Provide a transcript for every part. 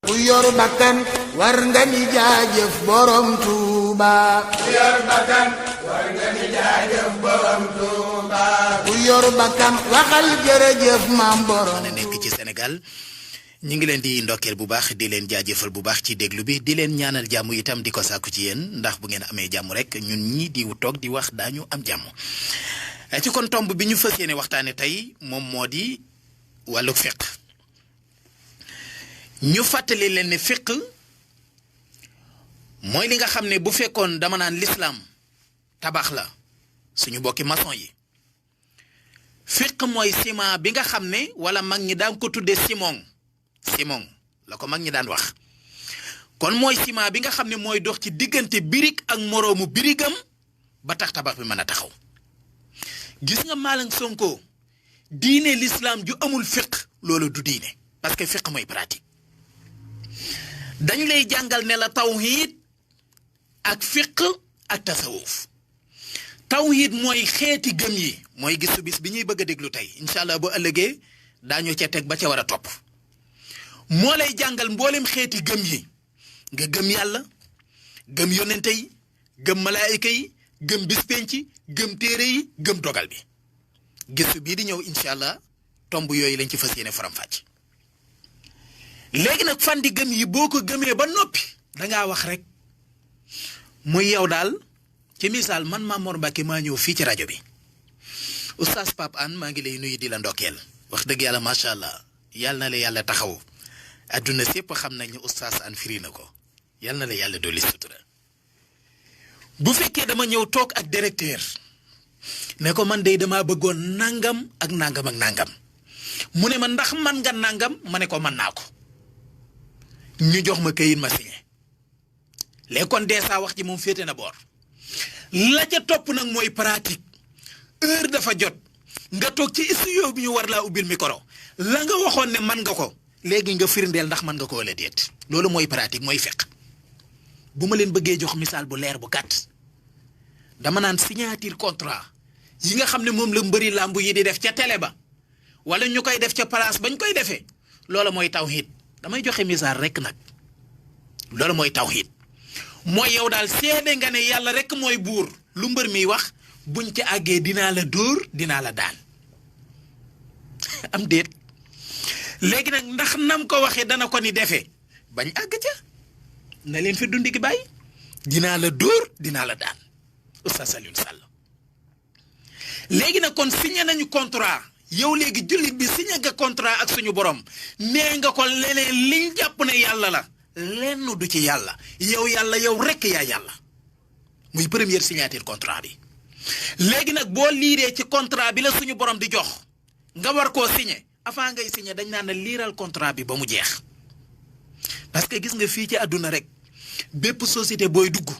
ku yor bakkan war nga ni jaajëf borom Tuuba. ku yor bakkan war nga ni jaajëf borom Tuuba. ku yor bakkan waxal jërëjëf maam borom. nekk ci Sénégal ñu ngi leen di ndokkeel bu baax di leen jaajëfal bu baax ci déglu bi di leen ñaanal jàmm itam di ko sàkku ci yéen ndax bu ngeen amee jàmm rek ñun ñii di toog di wax daañu am jàmm. ci kon tomb bi ñu fas yéene waxtaane tey moom moo di wàllu fiq ñu fàttali leen ne fiq mooy li nga xam ne bu fekkoon dama naan lislaam tabax la suñu bokki maçon yi fiq mooy ciment bi nga xam ne wala mag ñi daan ko tudde simon la ko mag ñi daan wax kon mooy ciment bi nga xam ne mooy dox ci diggante birig ak moroomu birigam ba tax tabax bi mën a taxaw gis nga Malang Sonko diine l'islam ju amul fiq loolu du diine parce que fiq mooy pratique dañ lay jàngal ne la tawhid ak fiq ak tasawuf tawhid mooy xeeti gëm yi mooy gisu bis bi ñuy bëgg a déglu tey incha allah bu ëllëgee daañu ca teg ba ca war a topp moo lay jàngal mboolem xeeti gëm yi nga gëm yàlla gëm yonente yi gëm malaayika yi gëm bis penc gëm téere yi gëm dogal bi gisu bii di ñëw incha allah tomb yooyu lañ ci fas yéene faram-fàcc léegi nag fan di gëm yi boo ko gëmee ba noppi dangaa wax rek muy yow daal ci misaal man Mame Mor Mbacke maa ñëw fii ci rajo bi oustaz Pape Hann maa ngi lay nuyu di la ndokkeel wax dëgg yàlla macha allah yal na la yàlla taxaw adduna sépp xam nañ ne oustaz Hann firi na ko yal na la yàlla dolli sutura bu fekkee dama ñëw toog ak directeur ne ko man de dama bëggoon nangam ak nangam ak nangam mu ne ma ndax man nga nangam ma ne ko mën naa ko ñu jox ma këyit ma signé léegi kon dee saa wax ji moom féete na boor la ca topp nag mooy pratique heure dafa jot nga toog ci studio bi ñu war laa ubbil micro la nga waxoon ne man nga ko léegi nga firndeel ndax man nga ko wala déet loolu mooy pratique mooy fiq bu ma leen bëggee jox misaal bu leer bu gàtt dama naan signature contrat yi nga xam ne moom la mbëri làmb yi di def ca télé ba wala ñu koy def ca place bañ koy defee loolu mooy tawhid damay joxe misaal rek nag loolu mooy tawhid mooy yow daal seede nga ne yàlla rek mooy buur lu mbër mi wax buñ ci àggee dinaa la dóor dinaa la daan am déet léegi nag ndax nam ko waxee dana ko ni defee bañ àgg ca na leen fi dundi gi bàyyi dinaa la dóor dinaa la daan Oustaz Alioune Sall léegi nag kon signé nañu contrat yow léegi jullit bi signé nga contrat ak suñu borom nee nga ko leneen liñ jàpp ne yàlla la lenn du ci yàlla yow rekk yaa yàlla muy première signature contrat bi léegi nag boo liiree ci contrat bi la suñu borom di jox nga war koo signé avant ngay signé dañ naan la liiral contrat bi ba mu jeex parce que gis nga fii ci àdduna rek bépp société booy dugg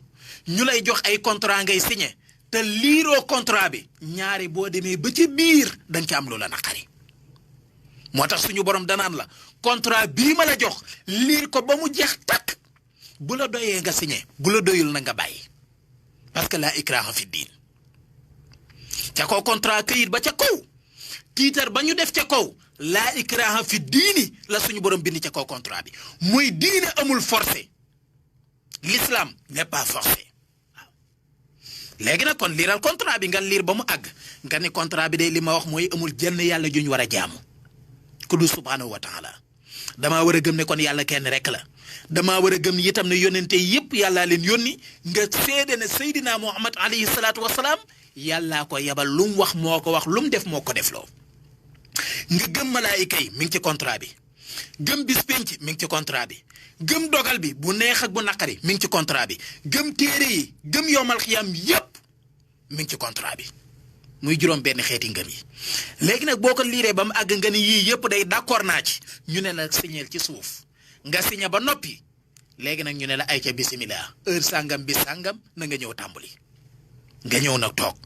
ñu lay jox ay contrat ngay signé te liiroo contrat bi ñaari boo demee ba ci biir dañ ci am lu la naqari moo tax suñu borom danaan la contrat bii ma la jox liir ko ba mu jeex takk bu la doyee nga signé bu la doyul na nga bàyyi parce que laa ikraha fi diin ca kaw contrat këyit ba ca kaw tiitar ba ñu def ca kaw laa ikraha fi diini la suñu borom bind ca kaw contrat bi muy diine amul forcé l'islam n'est pas forcé waaw léegi nag kon liiral contrat bi nga liir ba mu àgg nga ni contrat bi de li ma wax mooy amul jenn yàlla juñ war a jaamu ku du subhanahu wa taala damaa war a gëm ne kon yàlla kenn rek la damaa war a gëm itam ne yónnente yëpp yàllaa leen yónni nga seede ne Seydina Muhammad alayhi salaatu wasalaam yàllaa ko yabal lu mu wax moo ko wax lu mu def moo ko def loo nga gëm malaayika yi mi ngi ci contrat bi gëm bis penc mi ngi ci contrat bi gëm dogal bi bu neex ak bu naqari mi ngi ci contrat bi gëm téere yi gëm yowmal xiyam yépp mi ngi ci contrat bi muy juróom benn xeeti ngëm yi léegi nag boo ko liiree ba mu àgg nga ni yii yëpp day d'accord naa ci ñu ne la signeel ci suuf nga signé ba noppi léegi nag ñu ne la ay ca bisimilah heure sàngam bis sàngam na nga ñëw tàmbali nga ñëw nag toog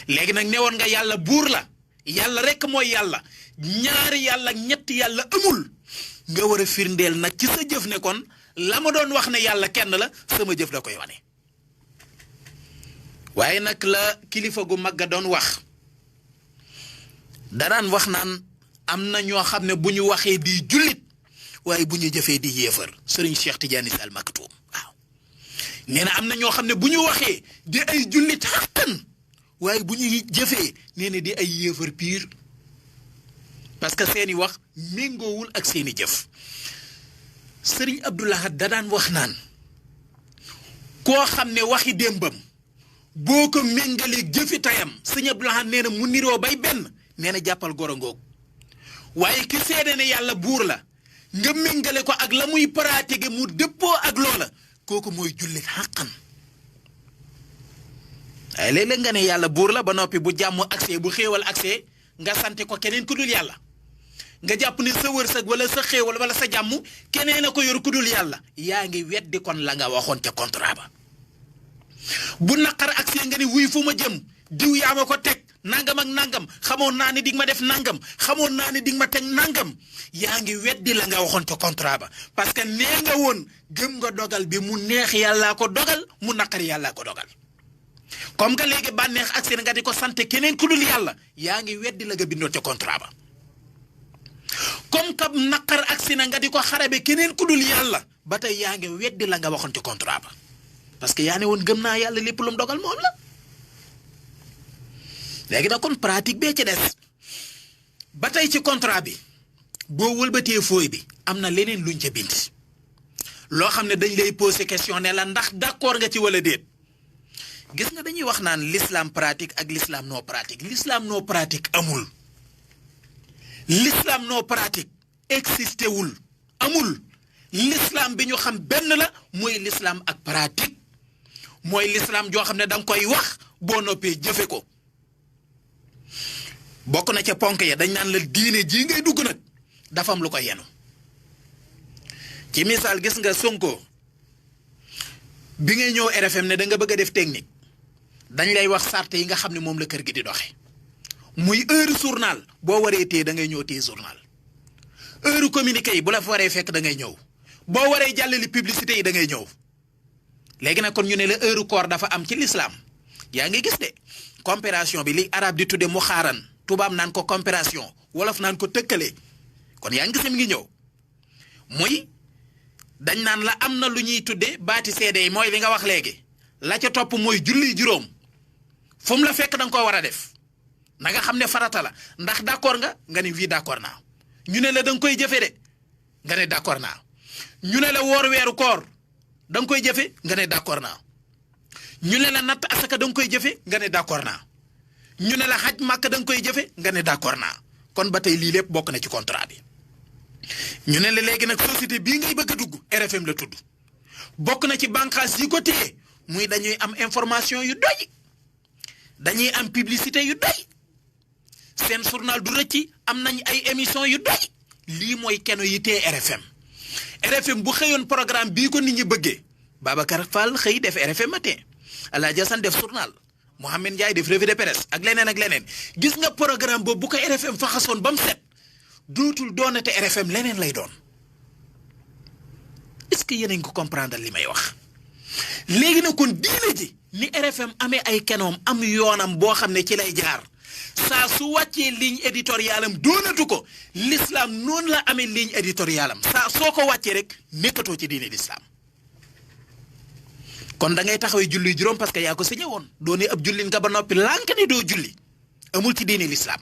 léegi nag newoon nga yàlla buur la yàlla rek mooy yàlla ñaari yàlla ñetti yàlla amul nga war a firndeel nag ci sa jëf ne kon la ma doon wax ne yàlla kenn la sama jëf da koy wane waaye nag la kilifa gu mag ga doon wax daraan wax naan am na ñoo xam ne bu ñu waxee di jullit waaye bu ñu jëfee di yéefar Serigne Cheikh Tidiane Sy Al Maktoum waaw nee na am na ñoo xam ne bu ñu waxee di ay jullit xaqan waaye bu ñuy jëfee nee na di ay yéefar piir parce que seeni wax méngoowul ak seeni jëf Serigne Abdou Lahad da daan wax naan koo xam ne waxi démbam boo ko méngaleeg jëfi tayam Serigne Abdou Lahad nee na mu niroo bay benn nee na jàppal goro ngoog waaye ki seede ne yàlla buur la nga méngale ko ak la muy pratiquer mu dëppoo ak loola kooku mooy jullit xàqan waaye léeg-léeg nga ne yàlla buur la ba noppi bu jàmm accès bu xéewal accès nga sante ko keneen ku dul yàlla nga jàpp ne sa wërsëg wala sa xéewal wala sa jàmm keneen a ko yor ku dul yàlla yaa ngi weddi kon la nga waxoon ca contrat ba bu naqar accès nga ne wuy fu ma jëm diw yaa ma ko teg nangam ak nangam xamoon naa ne dig ma def nangam xamoon naa ne dig ma teg nangam yaa ngi weddi la nga waxoon ca contrat ba parce que nee nga woon gëm nga dogal bi mu neex yàllaa ko dogal mu naqari yàllaa ko dogal comme que léegi bànneex ak seen nga di ko sant keneen ku dul yàlla yaa ngi weddi la nga bindoon ca contrat ba comme que naqar ak seen nga di ko xarabe keneen ku dul yàlla ba tey yaa ngi weddi la nga waxoon ca contrat ba parce que yaa ne woon gëm naa yàlla lépp lu mu dogal moom la. léegi nag kon pratique bee ci des ba tey ci contrat bi boo wëlbatee fooy bi am na leneen luñ ca bind loo xam ne dañ lay poser question ne la ndax d'accord nga ci wala déet gis nga dañuy wax naan l'islam pratique ak l'islam non pratique l'islam non pratique amul l'islam non pratique existé wul amul l'islam bi ñu xam benn la mooy l'islam ak pratique mooy l'islam joo xam ne da nga koy wax boo noppee jëfe ko. bokk na ca ponk ya dañ naan la diine jii ngay dugg nag dafa am lu ko yenu ci misaal gis nga Sonko bi ngay ñëw RFM ne da nga bëgg a def technique dañ lay wax sarte yi nga xam ne moom la kër gi di doxe muy heure journal boo waree téye da ngay ñëw téye journal heure communiqué yi bu la fa waree fekk da ngay ñëw boo waree jàllali publicité yi da ngay ñëw léegi nag kon ñu ne la heure koor dafa am ci l'islam yaa ngi gis de comparaison bi li arab di tudde mu xaaran tubaab naan ko comparaison wolof naan ko tëkkale kon yaa ngi gis mi ngi ñëw muy dañ naan la am na lu ñuy tudde baati seede yi mooy li nga wax léegi la ca topp mooy julli juróom fu mu la fekk da nga koo war a def na nga xam ne farata la ndax d'accord nga ne wii d'accord naa ñu ne la da nga koy jëfe de nga ne d'accord naa ñu ne la woor weeru koor da nga koy jëfe nga ne d'accord naa ñu ne la natt asaka da nga koy jëfe nga ne d'accord naa ñu ne la xaj màkk da nga koy jëfe nga ne d'accord naa kon ba tey lii lépp bokk na ci contrat bi ñu ne la léegi nag société bii ngay bëgg a dugg RFM la tudd bokk na ci bànqaas yi ko téye muy dañuy am information yu doy dañuy am publicité yu doy seen journal du rëcci am nañ ay émission yu doy lii mooy keno yi téye RFM bu xëyoon programme bii ko nit ñi bëggee Babacar Fall xëy def RFM matin Alaaji Asan def journal Mohamed Ndiaye def revue de presse ak leneen gis nga programme boobu bu ko RFM faxasoon ba mu set dootul doonate RFM leneen lay doon est-ce que yéen a ngi ko comprendre li may wax léegi nag kon diine ji ni RFM amee ay kenoom am yoonam boo xam ne ci lay jaar saa su wàccee ligne éditoriale am doonatu ko l'islam noonu la amee ligne éditoriale am saa soo ko wàccee rek nekkatoo ci diine l'islam kon da ngay taxawee julli juróom parce que yaa ko signé woon doo ne ab jullit nga ba noppi lànk ne doo julli amul ci diine l'islam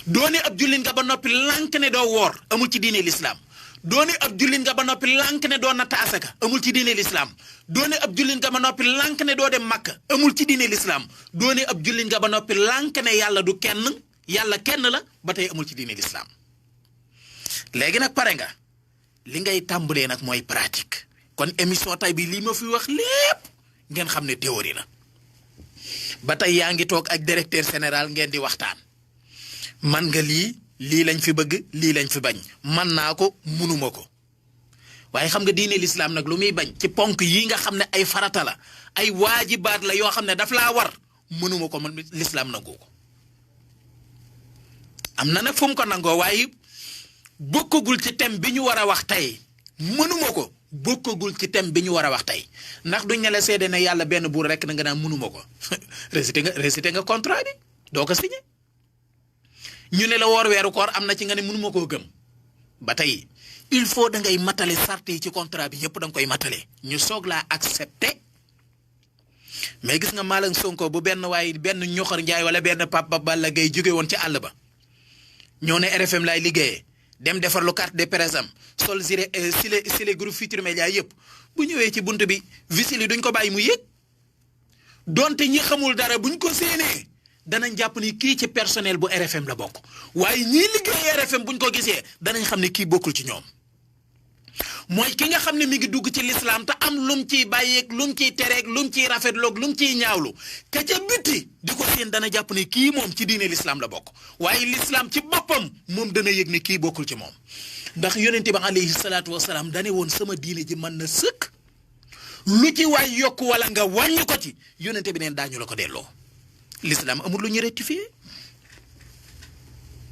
doo ne ab jullit nga ba noppi lànk ne doo woor amul ci diine l'islam doo ne ab jullit nga ba noppi lànk ne doo natt asaka amul ci diine l'islam doo ne ab jullit nga ba noppi lànk ne doo dem Makka amul ci diine l'islam doo ne ab jullit nga ba noppi lànk ne yàlla du kenn yàlla kenn la ba tey amul ci diine l'islam léegi nag pare nga li ngay tàmbalee nag mooy pratique kon émission tay bi lii ma fi wax lépp ngeen xam ne théorie la ba tey yaa ngi toog ak directeur général ngeen di waxtaan man nga lii lañ fi bëgg lii lañ fi bañ man naa ko munuma ko waaye xam nga diine l'islam nag lu muy bañ ci ponk yi nga xam ne ay farata la ay waajibaat la yoo xam ne daf laa war mënuma ko man l'islam nangoo ko am na nag fu mu ko nangoo waaye bokkagul ci thème bi ñu war a wax tey mënuma ko bokkagul ci thème bi ñu war a wax tey ndax duñ ne la seede ne yàlla benn buur rek na nga naan mënuma ko récité nga contrat bi doo ko signé ñu ne la woor weeru koor am na ci nga ne mënuma koo gëm ba tey il faut da ngay matale sart yi ci contrat bi yëpp da nga koy matale ñu soog laa accepté mais gis nga Malang Sonko bu benn ñoxor njaay wala benn Papa Balla Gaye jóge woon ci àll ba ñëw ne RFM laay liggéeyee dem defar lu carte de présam sol sile groupe Futurs Médias yëpp bu ñëwee ci bunt bi visile yi duñ ko bàyyi mu yëg donte ñi xamul dara buñ ko séenee danañ jàpp ni kii ci personnel bu RFM la bokk waaye ñii liggéey RFM buñ ko gisee danañ xam ne kii bokkul ci ñoom mooy ki nga xam ne mi ngi dugg ci l'islam te am lum ciy bàyyeeg lum ciy tereeg lum ciy rafetloog lum ciy ñaawlu ka ca bitti di ko seen dana jàpp ne kii moom ci diine l'islam la bokk waaye l'islam ci boppam moom dana yëg ne kii bokkul ci moom ndax yonente ba alayhi salaatu wasalaam dane woon sama diine ji mën na sëkk lu ci waay yokk wala nga wàññi ko ci yonente bi neen daañu la ko delloo l'islam amul lu ñu rectifié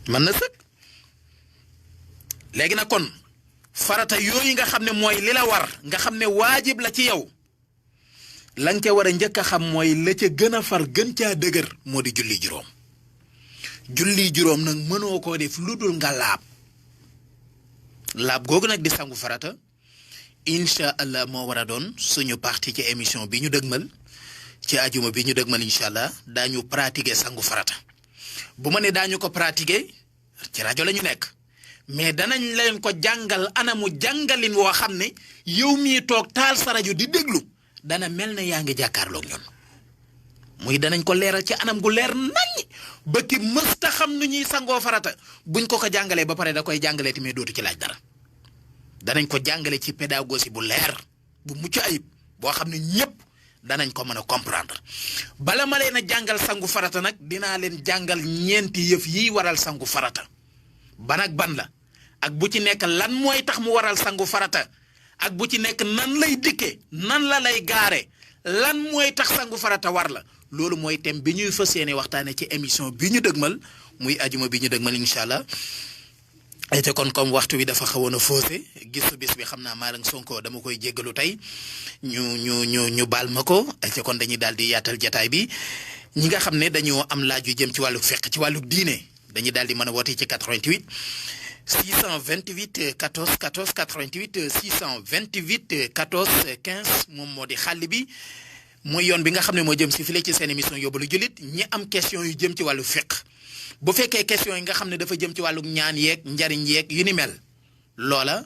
mën na sëkk léegi nag kon farata yooyu nga xam ne mooy li la war nga xam ne waajib la ci yow la nga ca war a njëkk a xam mooy la ca gën a far gën caa dëgër moo di julli juróom nag mënoo koo def lu dul nga laab googu nag di sangu farata incha allah moo war a doon suñu parti ci émission bi ñu dëgmal ci ajuma bi ñu dëgmal incha allah daañu pratiquer sangu farata bu ma ne daañu ko pratiquer ci rajo la ñu nekk mais danañ leen ko jàngal anamu jàngalin woo xam ne yow mii toog taal sa rajo di déglu dana mel ne yaa ngi jàkkaarloog ñun muy danañ ko leeral ci anam gu leer nañ ba ki mësta xam nu ñuy sangoo farata buñ ko jàngalee ba pare da koy jàngalee tamit dootu ci laaj dara danañ ko jàngale ci pédagogie bu leer bu mucc ayib boo xam ne ñëpp danañ ko mën a comprendre bala ma leen a jàngal sangu farata nag dinaa leen jàngal ñeenti yëf yiy waral sangu farata ban ak ban la ak bu ci nekk lan mooy tax mu waral sangu farata ak bu ci nekk nan lay dikke nan la lay gaare lan mooy tax sangu farata war la loolu mooy thème bi ñuy fas yéene waxtaane ci émission bi ñu dëgmal muy ajuma bi ñu dëgmal incha allah ay te kon comme waxtu bi dafa xawoon a faussé gisu bis bi xam naa Malang Sonko dama koy jéggalu tey ñu baal ma ko ay te kon dañuy daal di yaatal jataay bi ñi nga xam ne dañoo am laaj yu jëm ci wàllu fiqh ci wàllu diine dañuy daal di mën a woote ci 88 628 14 14 88 628 14 15 moom moo di xàll bi mooy yoon bi nga xam ne moo jëm si file ci seen émission yóbbalu jullit ñi am question yu jëm ci wàllu fiqh bu fekkee question yi nga xam ne dafa jëm ci wàllu ñaan yeeg njariñ yeeg yu ni mel loola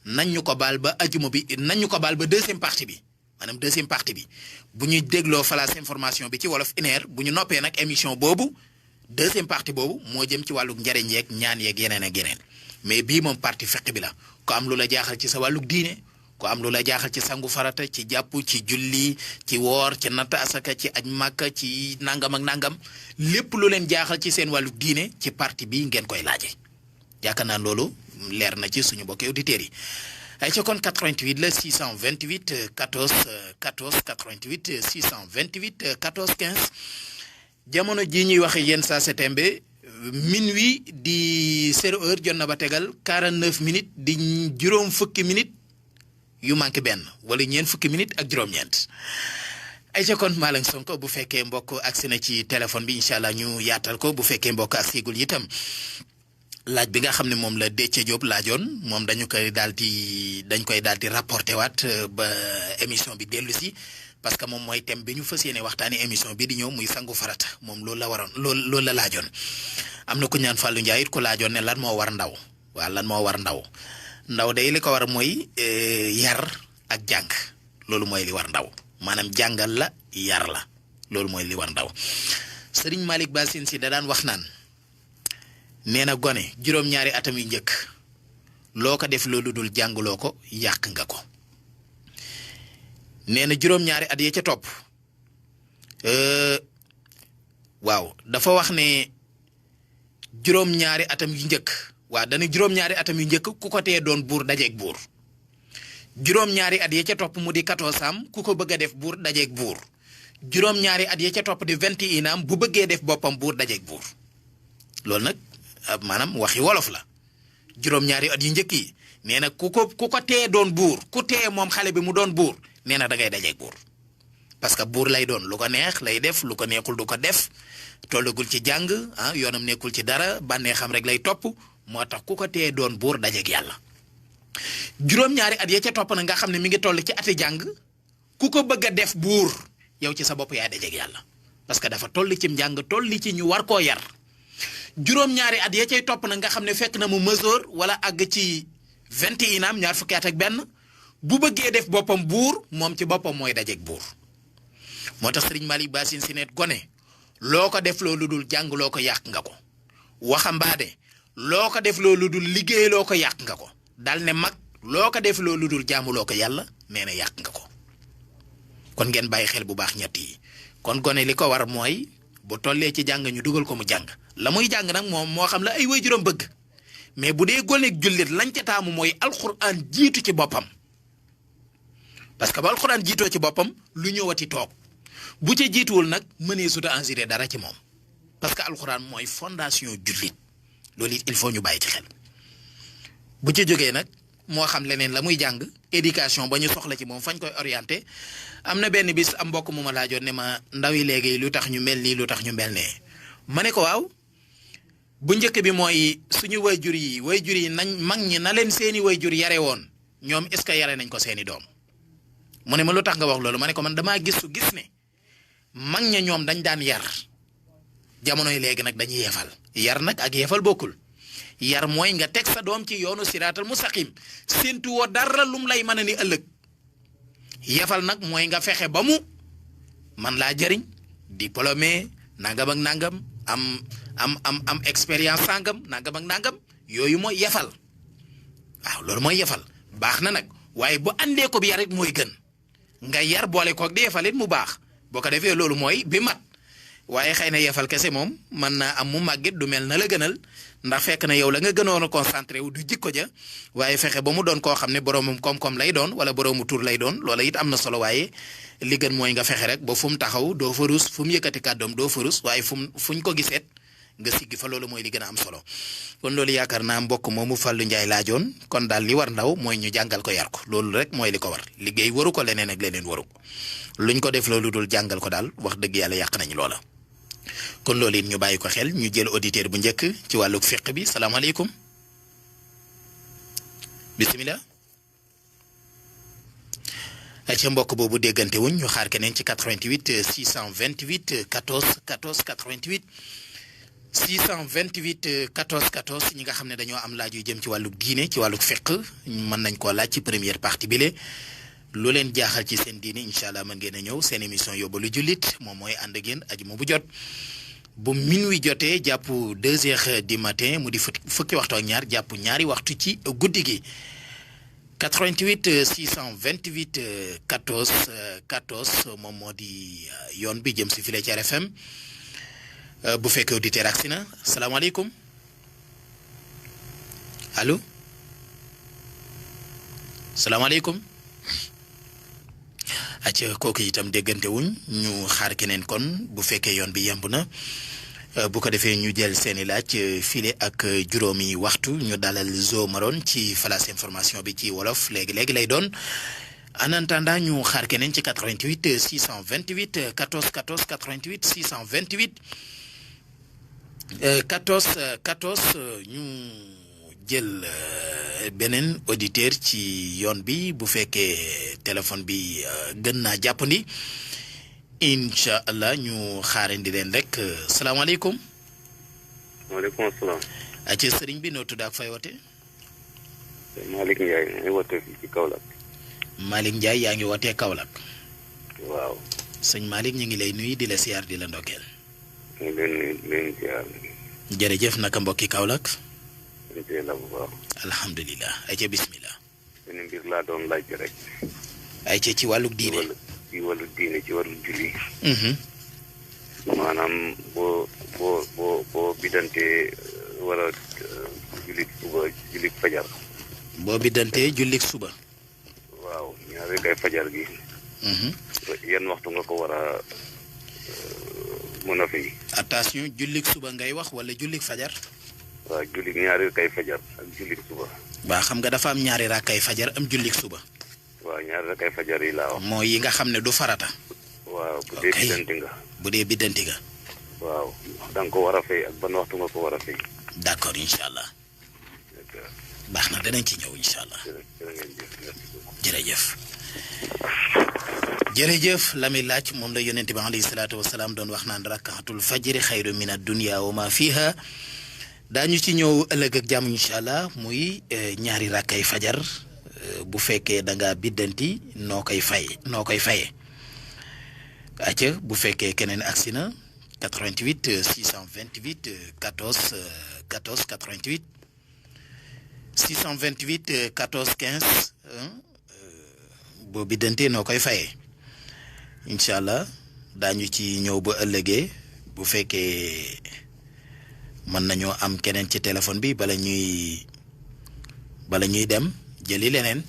nañ ñu ko baal ba ajuma bi nañ ñu ko baal ba deuxième partie bi maanaam deuxième partie bi bu ñuy dégloo falaas information bi ci wolof ineer bu ñu noppee nag émission boobu deuxième partie boobu moo jëm ci wàllu njariñ yeeg ñaan yeeg yeneen ak yeneen mais bii moom partie fiqh bi la ko am lu la jaaxal ci sa wàllu diine ko am lu la jaaxal ci sangu farata ci jàpp ci julli ci woor ci natt asaka ci aj màkka ci nangam ak nangam lépp lu leen jaaxal ci seen wàllu diine ci partie bi ngeen koy laaje yaakaar naa loolu leer na ci suñu bokki auditeurs yi ay ca kon 88 la 628 14 14 88 628 14 15 jamono jii ñuy waxe yéen saa setembe minuit di 0 heure jot na ba tegal 49 minutes di juróom fukki minutes yu manqué benn wala ñeent fukki minutes ak juróom-ñeent ay ca kon Malang Sonko bu fekkee mbokk agsi na ci téléphone bi incha allah ñu yaatal ko bu fekkee mbokk ak sigul itam laaj bi nga xam ne moom la Déthié Diop laajoon moom dañ koy daal di rapporté waat ba émission bi dellu si parce que moom mooy thème bi ñu fas yéene waxtaanee émission bi di ñëw muy sangu farata moom loolu la waroon loolu la laajoon am na ku ñaan Fallou Ndiaye it ko laajoon ne lan moo war ndaw waaw lan moo war ndaw day li ko war mooy yar ak jàng loolu mooy li war ndaw maanaam jàngal la yar la loolu mooy li war ndaw Serigne Malick Bassine si da daan wax naan nee na gone juróom-ñaari atam yu njëkk loo ko def loolu dul jàngloo ko yàq nga ko nee na juróom-ñaari at ya ca topp waaw dafa wax ne juróom-ñaari atam yu njëkk waaw dana juróom-ñaari atam yu njëkk ku ko tee doon buur dajeeg buur juróom-ñaari at ya ca topp mu di 14 am ku ko bëgg a def buur dajeeg buur juróom-ñaari at ya ca topp di 21 am bu bëggee def boppam buur dajeeg buur loolu nag maanaam waxi wolof la juróom-ñaari at yu njëkk yi nee na ku ko tee doon buur ku tee moom xale bi mu doon buur nee na da ngay dajeeg buur parce que buur lay doon lu ko neex lay def lu ko neexul du ko def tollagul ci jàng yoonam nekkul ci dara bànnee xam rek lay topp moo tax ku ko tee doon buur dajeeg yàlla juróom-ñaari at ya ca topp na nga xam ne mi ngi toll ci ati jàng ku ko bëgg a def buur yow ci sa bopp yaa dajeeg yàlla parce que dafa toll ci njàng toll ci ñu war koo yar juróom-ñaari at ya cay topp na nga xam ne fekk na mu mesure wala àgg ci 21 ans ñaar fukki at ak benn bu bëggee def boppam buur moom ci boppam mooy dajeeg buur moo tax Sëriñ Malick Bassine si net gone loo ko def loolu dul jàng loo ko yàq nga ko waxambaane loo ko def loolu dul liggéey loo ko yàq nga ko dal ne mag loo ko def loolu dul jaamu loo ko yàlla nee na yàq nga ko kon ngeen bàyyi xel bu baax ñett yi kon gone li ko war mooy bu tollee ci jàng ñu dugal ko mu jàng la muy jàng nag moom moo xam la ay waajuram bëgg mais bu dee goneeg jullit lañ ca taamu mooy alxuraan jiitu ci boppam parce que ba alxuraan jiitoo ci boppam lu ñëwati toog bu ca jiituwul nag mënee suta engirer dara ci moom parce que alxuraan mooy fondation jullit loolu it il faut ñu bàyyi ci xel bu ca jógee nag moo xam leneen la muy jàng éducation ba ñu soxla ci moom fañ koy orienté am na benn bis am mbokk mu ma laajoon ne ma ndaw yi léegi lu tax ñu mel nii lu tax ñu mel nee ma ne ko waaw bu njëkk bi mooy suñu wayjur yi nañ mag ñi na leen seeni wayjur yare woon ñoom est-ce que yare nañ ko seeni doom mu ne ma lu tax nga wax loolu ma ne ko man damaa gis ne mag ña ñoom dañ daan yar jamonoy léegi nag dañuy yefal yar nag ak yefal bokkul yar mooy nga teg sa doom ci yoonu siraatal mustaqim séntu woo dara lum lay mën a ni ëllëg yefal nag mooy nga fexe ba mu man laa jëriñ diplômé nangam ak nangam am expérience sangam nangam ak nangam yooyu mooy yefal waaw loolu mooy yefal baax na nag waaye bu àndee ko bi yar it mooy gën nga yar boole koog di yefal it mu baax boo ko defee loolu mooy bi mat waaye xëy na yefal kese moom mën naa am mu màggit du mel na la gënal ndax fekk na yow la nga gënoon a concentré wu du jikko ja waaye fexe ba mu doon koo xam ne boroomu koom-koom lay doon wala boroomu tur lay doon loola it am na solo waaye li gën mooy nga fexe rek ba fu mu taxaw doo fa rus fu mu yëkkati kàddoom doo fa rus waaye fuñ ko giseet nga siggi fa loolu mooy li gën a am solo kon loolu yaakaar naa mbokk moomu Fallou Ndiaye laajoon kon daal li war ndaw mooy ñu jàngal ko yar ko loolu rek mooy li ko war liggéey waru ko leneen ak leneen waru ko luñ ko def loolu dul jàngal ko daal wax dëgg yàlla yàq nañu loola. kon loolu it ñu bàyyi ko xel ñu jël auditeur bu njëkk ci wàllug fiq bi salaamaaleykum bisimilah. ca mbokk boobu déggante wuñ ñu xaar keneen ci 88 628 14 14 88 628 14 14 ñi nga xam ne dañoo am laaj yu jëm ci wàllug diine ci wàllug fiq mën nañ koo laaj ci première partie bi le lu leen jaaxal ci seen diine incha allah mën ngeen a ñëw seen émission yóbbalu jullit moom mooy ànd ak yéen ajuma bu jot bu minuit jotee jàpp 2 heures du matin mu di fukki waxtu ak ñaar jàpp ñaari waxtu ci guddi gi 88 628 14 14 moom moo di yoon bi jëm si file ci RFM bu fekkee auditeur ak si na salaamaaleykum allo salaamaaleykum. acca kooku itam déggante wuñ ñu xaar keneen kon bu fekkee yoon bi yemb na bu ko defee ñu jël seeni laaj file ak juróomi waxtu ñu dalal Zo Maron ci Flash information bi ci wolof léegi lay doon en attendant ñu xaar keneen ci 88 628 14 14 88 628 14 14 ñu jël beneen auditeur ci yoon bi bu fekkee téléphone bi gën naa jàppandi incha allah ñu xaarandi leen rek salaamaaleykum. maaleykum salaam. ci sëriñ bi noo tudd ak fay wote. Malick Ndiaye maa ngi wootee fii ci Kaolack. Malick Ndiaye yaa ngi wootee Kaolack. waaw. sëñ Malick ñu ngi lay nuyu di la siyaar di la ndokkeel. ñu ngi leen siyaar. jërëjëf naka mbokki Kaolack. la bu baax. alhamdulilah ayca bismillah. benn mbir laa doon laaj rek. ayca ci wàllug diine. ci wàllu diine ci wàllu julli. maanaam boo bidantee wala jullit suba jullit fajar. boo bidantee jullit suba. waaw ñaari kay fajar gi. yan waxtu nga ko war a mën a fay. attention jullit suba ngay wax wala jullit fajar. waaw jullit ñaari kay fajar ak jullit suba. waaw xam nga dafa am ñaari rakkay fajar am jullit suba. waaw ñaari rakkay fajar yi laa wax. mooy yi nga xam ne du farata. waaw bu dee biddanti nga. bu dee biddanti nga. waaw da nga ko war a fay ak ban waxtu nga ko war a fay. d'accord incha allah. baax na danañ ci ñëw incha allah. jërëjëf. jërëjëf la muy laaj moom la yonent bi alayhi salaatu wasalaam doon wax naan rakaatul fajri xayru min ad-dunya wa ma fiha daañu ci ñëw ëllëg ak jàmm incha allah muy ñaari rakkay fajar bu fekkee da ngaa biddanti noo koy fayee acca bu fekkee keneen agsi na 88 628 14 14 88 628 14 15 boo biddantee noo koy fayee incha allah daañu ci ñëw ba ëllëgee bu fekkee mën nañoo am keneen ci téléphone bi bala ñuy dem jëli leneen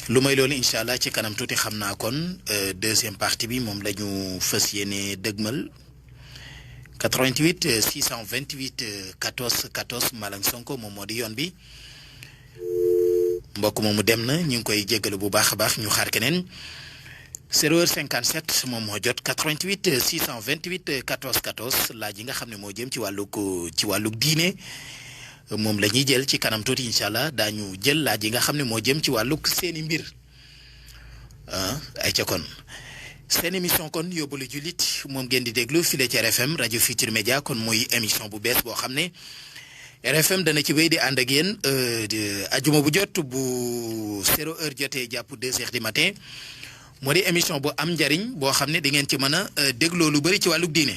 lu may loolu incha allah ci kanam tuuti xam naa kon deuxième partie bi moom la ñu fas yéene dëgmal 88 628 14 14 Malang Sonko moom moo di yoon bi mbokk moomu dem na ñu ngi koy jéggalu bu baax a baax ñu xaar keneen 0h57 moom moo jot 88 628 14 14 laaj yi nga xam ne moo jëm ci wàllug diine moom la ñuy jël ci kanam tuuti incha allah daañu jël laaj yi nga xam ne moo jëm ci wàllug seeni mbir ay ca kon seen émission kon yóbbalu jullit moom ngeen di déglu file ci RFM rajo Futurs Médias kon muy émission bu bees boo xam ne RFM dana ci wéy di ànd ak yéen ajuma bu jot bu 0h jotee jàpp 2h du matin moo di émission bu am njariñ boo xam ne di ngeen ci mën a dégloo lu bëri ci wàllug diine